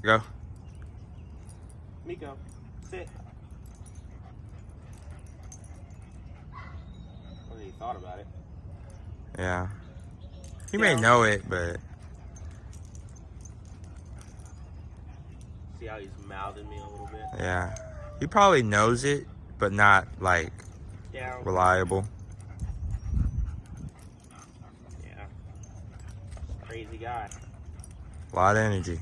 Go. Miko, sit. Well, he thought about it. Yeah. He may Down. know it, but See how he's mouthing me a little bit? yeah. He probably knows it, but not like Down. reliable. Yeah. Crazy guy. A lot of energy.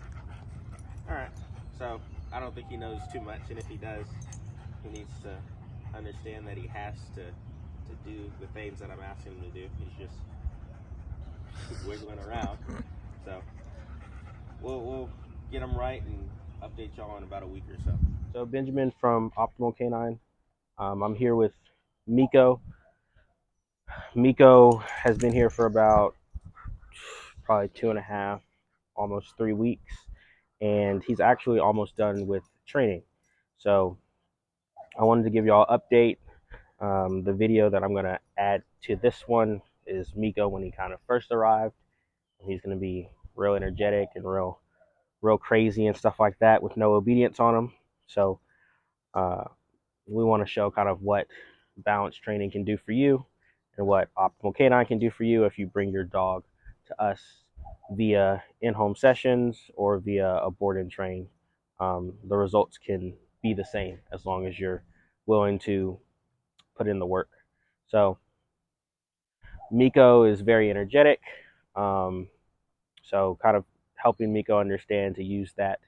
Alright. So, I don't think he knows too much, and if he does, he needs to understand that he has to do the things that I'm asking him to do. He's just wiggling around. So, we'll get him right and update y'all in about a week or so. So, Benjamin from Optimal Canine. I'm here with Miko. Miko has been here for about probably 2.5, almost 3 weeks, and he's actually almost done with training. So I wanted to give y'all an update. The video that I'm going to add to this one is Miko when he kind of first arrived. He's going to be real energetic and real crazy and stuff like that with no obedience on him. So uh, we want to show kind of what balanced training can do for you and what Optimal Canine can do for you if you bring your dog to us via in-home sessions or via a board and train. The results can be the same as long as you're willing to put in the work. So Miko is very energetic. So kind of helping Miko understand to use that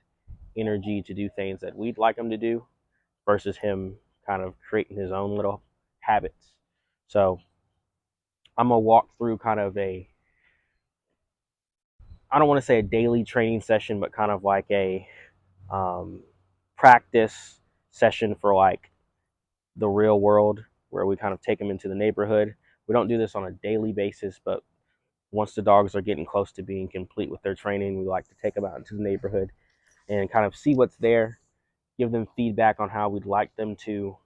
energy to do things that we'd like him to do versus him kind of creating his own little habits. So I'm gonna walk through kind of I don't want to say a daily training session, but kind of like a practice session for like the real world where we kind of take them into the neighborhood. We don't do this on a daily basis, but once the dogs are getting close to being complete with their training, we like to take them out into the neighborhood and kind of see what's there, give them feedback on how we'd like them to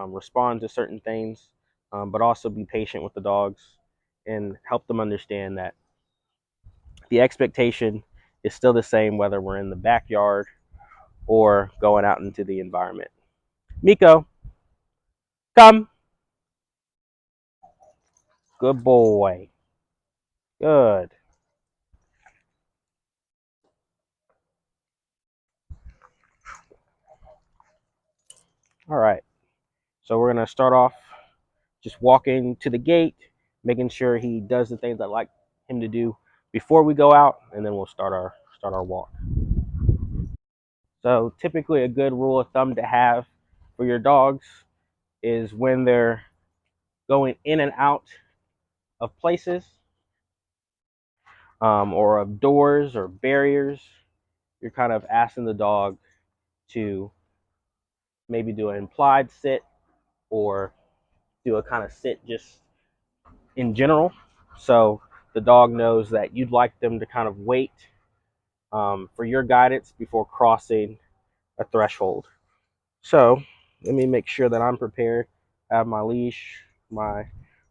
respond to certain things, but also be patient with the dogs and help them understand that the expectation is still the same whether we're in the backyard or going out into the environment. Miko, come. Good boy. Good. All right. So we're going to start off just walking to the gate, making sure he does the things I'd like him to do before we go out, and then we'll start our walk. So typically a good rule of thumb to have for your dogs is when they're going in and out of places or of doors or barriers, you're kind of asking the dog to maybe do an implied sit or do a kind of sit just in general. So the dog knows that you'd like them to kind of wait for your guidance before crossing a threshold. So let me make sure that I'm prepared. I have my leash, my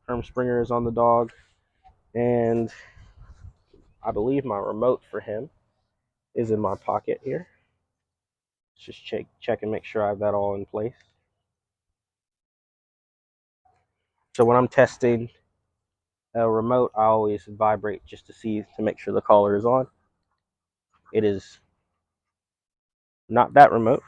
Herm Springer is on the dog, and I believe my remote for him is in my pocket here. Let's just check and make sure I have that all in place. So when I'm testing a remote, I always vibrate just to make sure the collar is on. It is not that remote.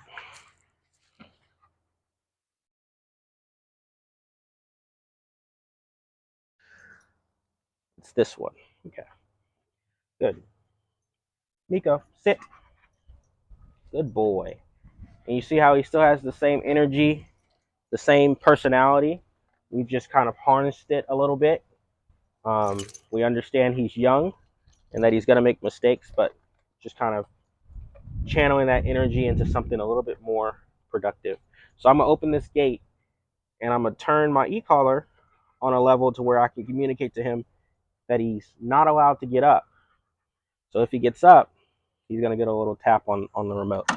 It's this one. Okay, good. Miko, sit. Good boy. And you see how he still has the same energy, the same personality. We've just kind of harnessed it a little bit. We understand he's young and that he's going to make mistakes, but just kind of channeling that energy into something a little bit more productive. So I'm going to open this gate and I'm going to turn my e-collar on a level to where I can communicate to him that he's not allowed to get up. So if he gets up, he's going to get a little tap on the remote.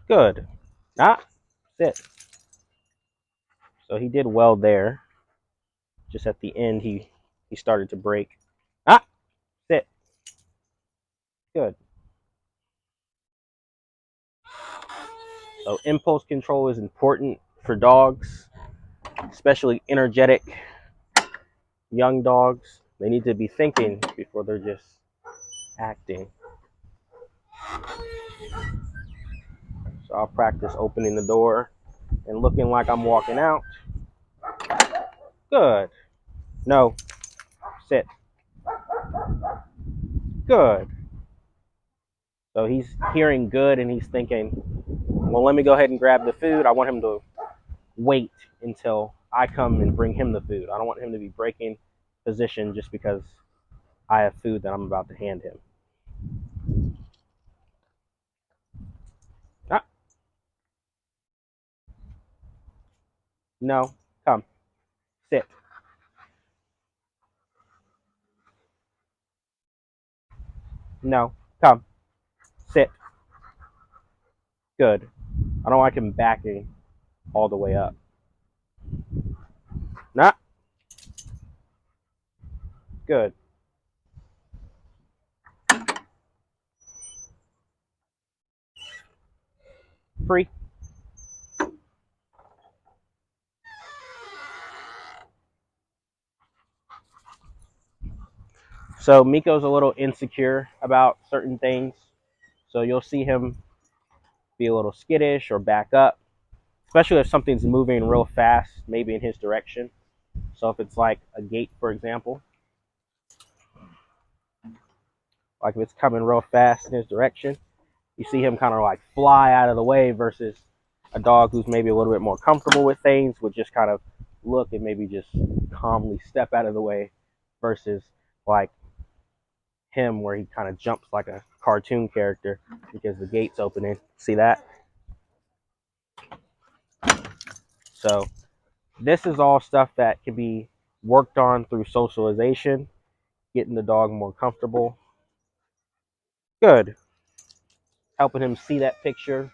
Good. Ah, sit. So he did well there. Just at the end, he started to break. Ah, Good. So impulse control is important for dogs, especially energetic young dogs. They need to be thinking before they're just acting. So I'll practice opening the door and looking like I'm walking out. Good. No. Sit. Good. So he's hearing good and he's thinking, well, let me go ahead and grab the food. I want him to wait until I come and bring him the food. I don't want him to be breaking position just because I have food that I'm about to hand him. Ah, no. Come. Sit. No. Come. Sit. Good. I don't like him backing all the way up. Nah. Good. Free. So Miko's a little insecure about certain things. So you'll see him be a little skittish or back up, especially if something's moving real fast, maybe in his direction. So if it's like a gate, for example, like if it's coming real fast in his direction, you see him kind of like fly out of the way versus a dog who's maybe a little bit more comfortable with things would just kind of look and maybe just calmly step out of the way versus like him where he kind of jumps like a cartoon character because the gate's opening. See that? So this is all stuff that can be worked on through socialization, getting the dog more comfortable. Good. Helping him see that picture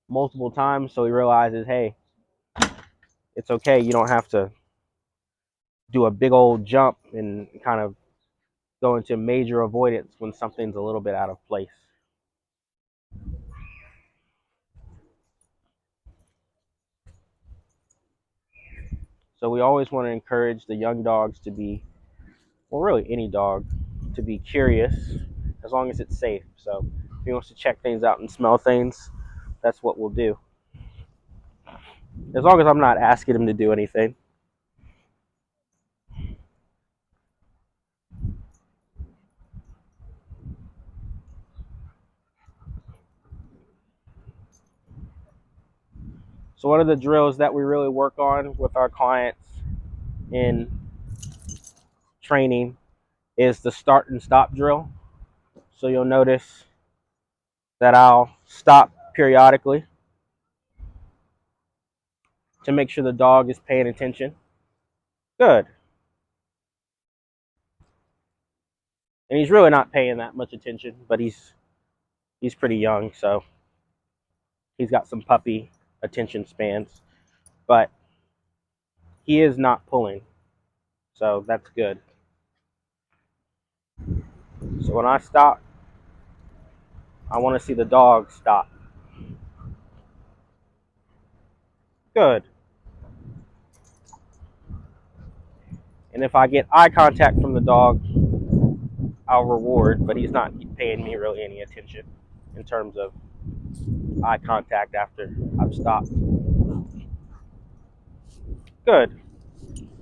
multiple times so he realizes, hey, it's okay. You don't have to do a big old jump and kind of go into major avoidance when something's a little bit out of place. So we always want to encourage the young dogs to be, well, really any dog, to be curious as long as it's safe. So if he wants to check things out and smell things, that's what we'll do. As long as I'm not asking him to do anything. So one of the drills that we really work on with our clients in training is the start and stop drill. So you'll notice that I'll stop periodically to make sure the dog is paying attention. Good. And he's really not paying that much attention, but he's pretty young, so he's got some puppy attention spans. But he is not pulling, so that's good. So when I stop, I want to see the dog stop. Good. And if I get eye contact from the dog, I'll reward, but he's not paying me really any attention in terms of eye contact after I've stopped. Good.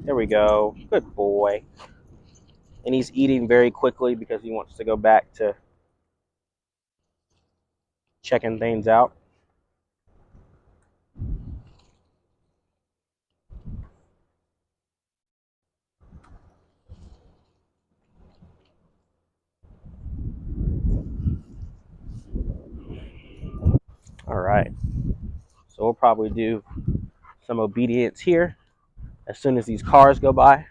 There we go. Good boy. And he's eating very quickly because he wants to go back to checking things out. All right. So we'll probably do some obedience here as soon as these cars go by.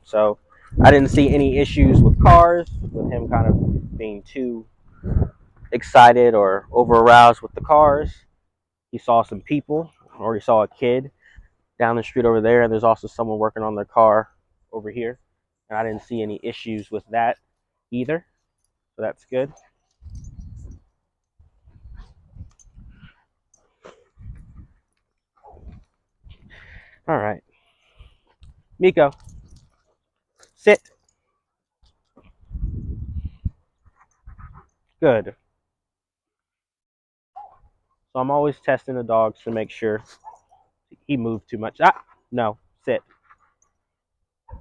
So I didn't see any issues with cars, with him kind of being too excited or over aroused with the cars. He saw some people, or he saw a kid down the street over there, and there's also someone working on their car over here. And I didn't see any issues with that either. So that's good. All right. Miko, sit. Good. So I'm always testing the dogs to make sure he moved too much. Ah, no, sit.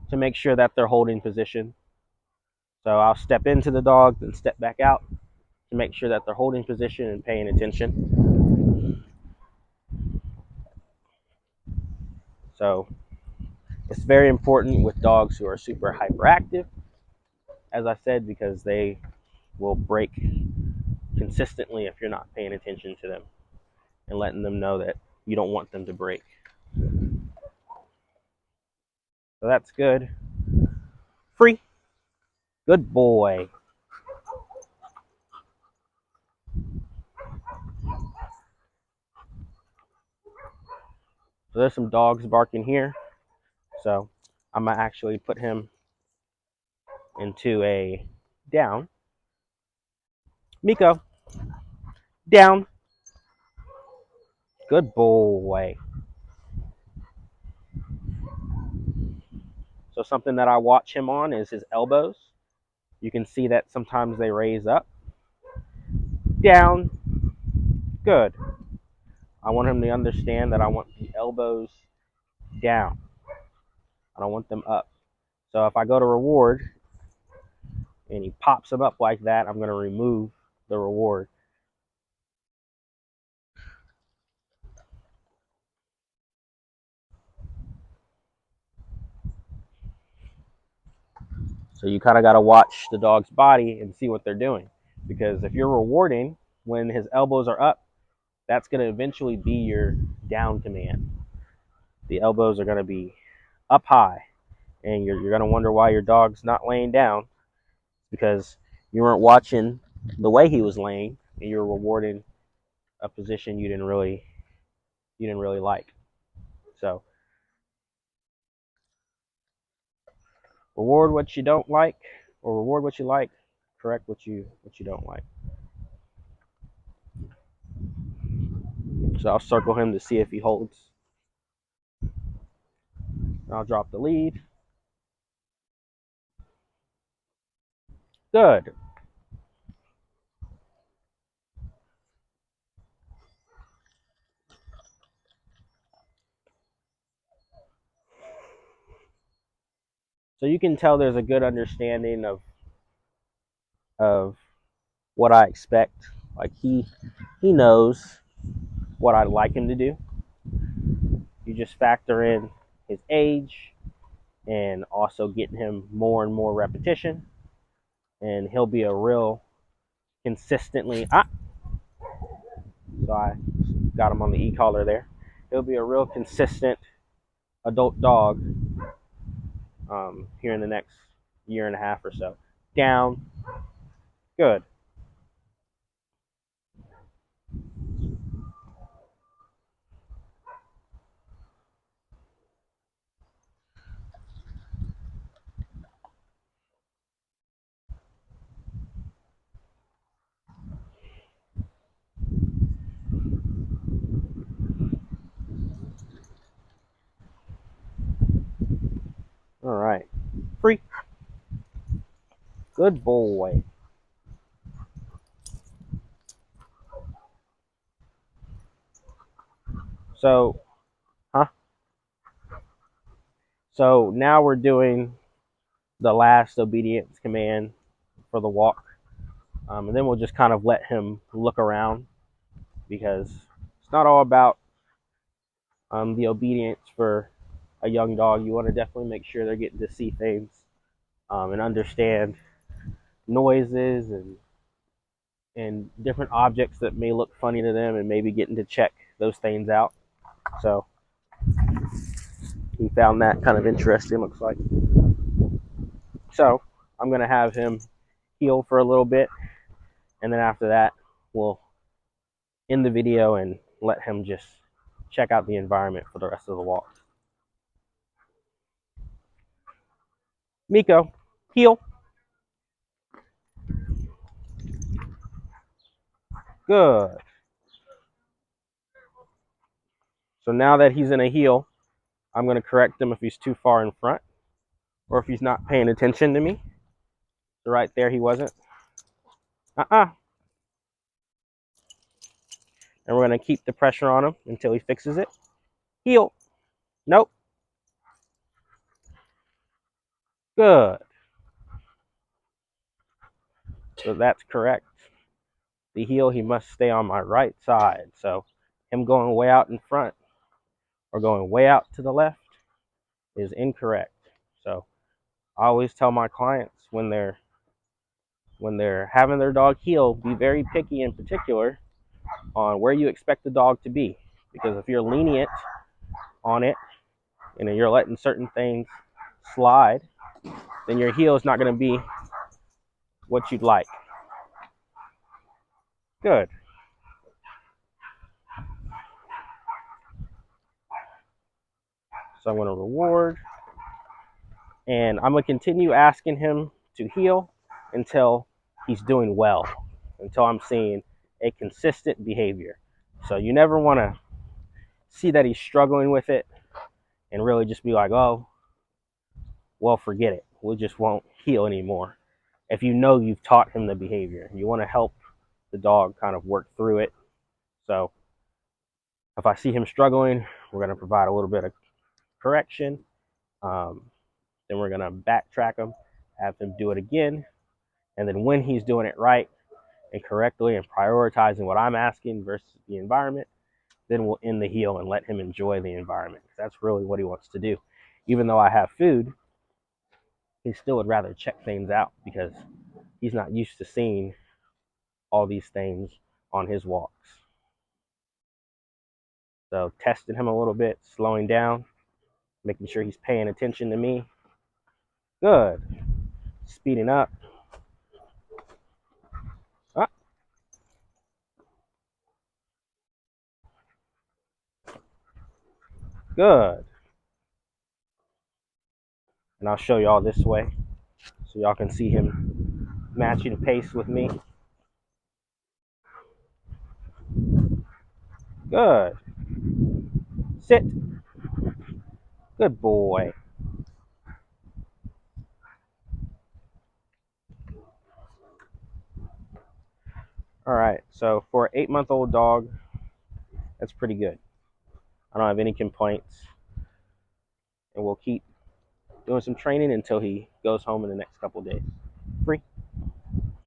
To make sure that they're holding position. So I'll step into the dog, then step back out to make sure that they're holding position and paying attention. So it's very important with dogs who are super hyperactive, as I said, because they will break consistently if you're not paying attention to them and letting them know that you don't want them to break. So that's good. Free. Good boy. So there's some dogs barking here. So I'm going to actually put him into a down. Miko, down. Good boy. So something that I watch him on is his elbows. You can see that sometimes they raise up. Down. Good. I want him to understand that I want the elbows down. I don't want them up. So if I go to reward and he pops them up like that, I'm going to remove the reward. So you kind of got to watch the dog's body and see what they're doing. Because if you're rewarding when his elbows are up, that's going to eventually be your down command. The elbows are going to be up high, and you're going to wonder why your dog's not laying down, because you weren't watching the way he was laying, and you're rewarding a position you didn't really like. So reward what you don't like, or reward what you like. Correct what you don't like. So I'll circle him to see if he holds. I'll drop the lead. Good. So you can tell there's a good understanding of what I expect. Like he knows what I'd like him to do. You just factor in his age and also getting him more and more repetition, and he'll be a real consistently so I got him on the e-collar there. He'll be a real consistent adult dog here in the next year and a half or so. Down. Good. All right. Free. Good boy. So, huh? So now we're doing the last obedience command for the walk. And then we'll just kind of let him look around, because it's not all about the obedience for a young dog. You want to definitely make sure they're getting to see things and understand noises and different objects that may look funny to them, and maybe getting to check those things out. So he found that kind of interesting, looks like. So I'm going to have him heel for a little bit, and then after that, we'll end the video and let him just check out the environment for the rest of the walk. Miko, heel. Good. So now that he's in a heel, I'm going to correct him if he's too far in front or if he's not paying attention to me. So right there, he wasn't. And we're going to keep the pressure on him until he fixes it. Heel. Nope. Good. So that's correct. The heel, he must stay on my right side. So him going way out in front or going way out to the left is incorrect. So I always tell my clients when they're having their dog heel, be very picky in particular on where you expect the dog to be. Because if you're lenient on it and you're letting certain things slide, then your heel is not going to be what you'd like. Good. So I'm going to reward. And I'm going to continue asking him to heel until he's doing well, until I'm seeing a consistent behavior. So you never want to see that he's struggling with it and really just be like, oh, well, forget it. We just won't heel anymore. If you know you've taught him the behavior, you want to help the dog kind of work through it. So if I see him struggling, we're going to provide a little bit of correction. Then we're going to backtrack him, have him do it again. And then when he's doing it right and correctly and prioritizing what I'm asking versus the environment, then we'll end the heel and let him enjoy the environment. That's really what he wants to do. Even though I have food, he still would rather check things out because he's not used to seeing all these things on his walks. So testing him a little bit, slowing down, making sure he's paying attention to me. Good. Speeding up. Ah. Good. And I'll show y'all this way so y'all can see him matching pace with me. Good. Sit. Good boy. All right, so for an 8-month-old dog, that's pretty good. I don't have any complaints. And we'll keep doing some training until he goes home in the next couple days.